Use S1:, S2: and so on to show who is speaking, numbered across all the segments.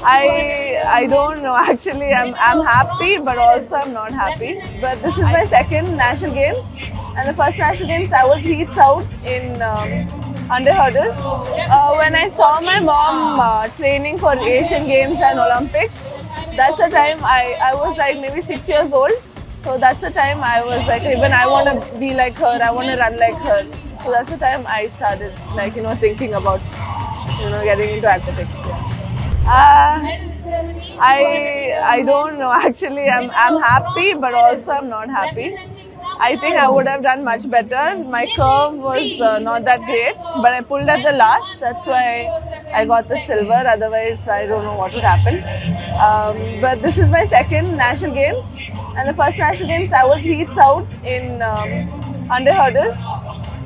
S1: I don't know actually. I'm happy, but also I'm not happy. But this is my second national games, and the first national games I was heats out in under hurdles. When I saw my mom training for Asian Games and Olympics, that's the time I was like maybe 6 years old. So that's the time I was like, even I want to be like her. I want to run like her. So that's the time I started like thinking about getting into athletics. I don't know actually. I'm happy, but also I'm not happy. I think I would have done much better. My curve was not that great, but I pulled at the last. That's why I got the silver. Otherwise, I don't know what would happen. But this is my second national games, and the first national games I was heats out in under hurdles.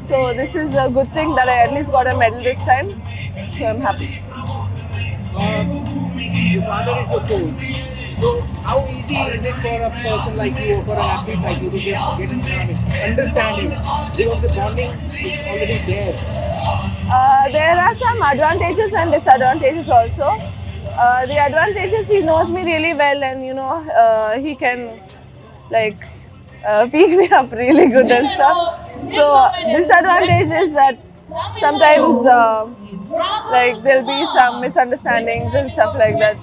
S1: So this is a good thing that I at least got a medal this time. So I'm happy.
S2: Your father is your coach. So how easy is it for a person like you, for an athlete like you, to understand him? Because the bonding is already there.
S1: There are some advantages and disadvantages also. The advantages, he knows me really well, and he can like pick me up really good and stuff. So disadvantage is that sometimes like there'll be some misunderstandings and stuff like that.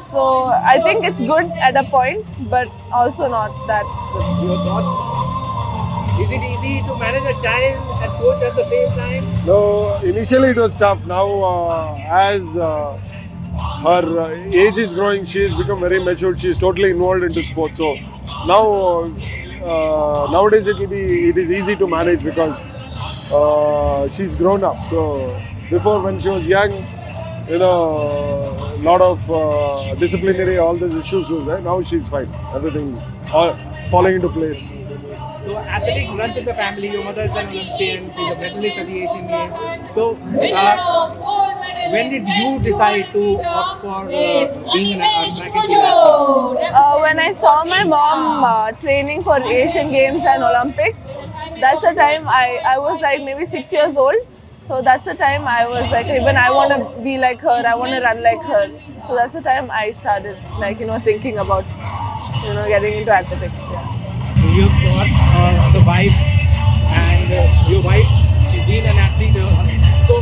S1: So I think it's good at a point, but also not that good.
S2: Your thoughts? Is it easy to manage a child and coach at the same time?
S3: No, initially it was tough. Now, as her age is growing, she has become very mature. She is totally involved into sports. So now, nowadays it is easy to manage because she's grown up. So before, when she was young, a lot of disciplinary, all these issues was there. Now she's fine. Everything all falling into place.
S2: So athletics runs in the family. Your mother is an Olympian. She's a medalist at the Asian Games. So when did you decide to opt for being a track and field athlete?
S1: When I saw my mom training for Asian Games and Olympics, that's the time I was like maybe 6 years old. So that's the time I was like, even I want to be like her. I want to run like her. So that's the time I started like thinking about getting into athletics. Yeah.
S2: So you've got the wife, and your wife is being an athlete. So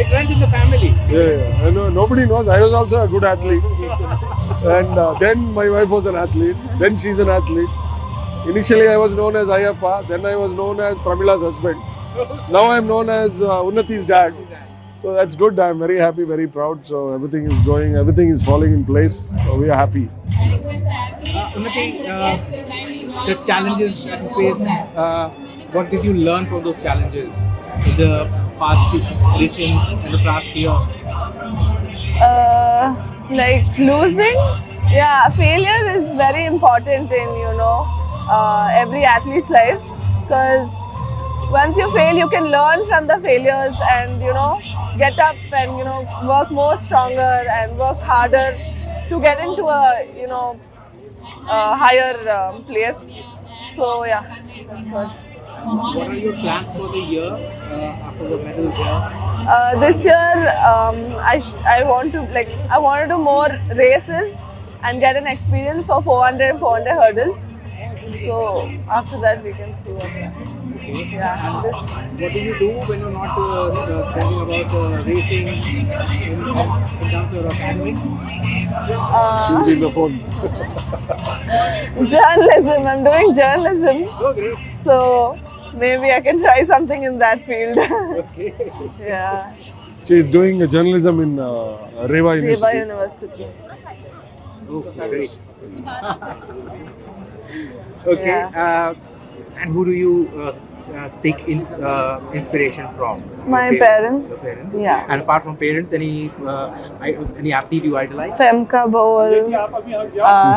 S2: it runs in the family.
S3: Yeah. I know, nobody knows. I was also a good athlete. And then my wife was an athlete. Then she's an athlete. Initially I was known as Ayappa. Then I was known as Pramila's husband. Now I am known as Unnati's dad. So that's good. I am very happy, very proud. So everything is going, everything is falling in place. So we are happy.
S2: Unnati, the challenges that you face, what did you learn from those challenges in the past editions and the past year?
S1: Like losing, yeah, failure is very important in every athlete's life, because once you fail, you can learn from the failures and get up and work more stronger and work harder to get into a higher place. So yeah, that's what.
S2: What are your plans for the year after the medal here?
S1: This year, I want to do more races and get an experience for 400 and 400 hurdles. So after that, we can see what happens.
S2: Okay.
S1: Yeah.
S2: What do you do when you're not studying about racing in terms of academics?
S3: Shooting the phone.
S1: Journalism. I'm doing journalism.
S2: Oh, great.
S1: So maybe I can try something in that field.
S2: Okay.
S1: Yeah.
S3: She is doing journalism in Reva University.
S1: Reva University.
S2: Oh, great. Okay.
S1: Yeah.
S2: And who do you seek inspiration from?
S1: My
S2: Your
S1: parents.
S2: Your parents.
S1: Yeah.
S2: And apart from parents, any athlete you idolize?
S1: Femca Bowl,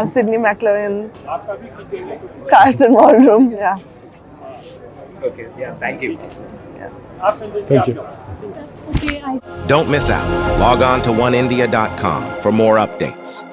S1: Sydney McLaren, Karsten Waldrum. Yeah.
S2: Okay. Yeah. Thank you.
S3: Thank you.
S4: Don't miss out. Log on to oneindia.com for more updates.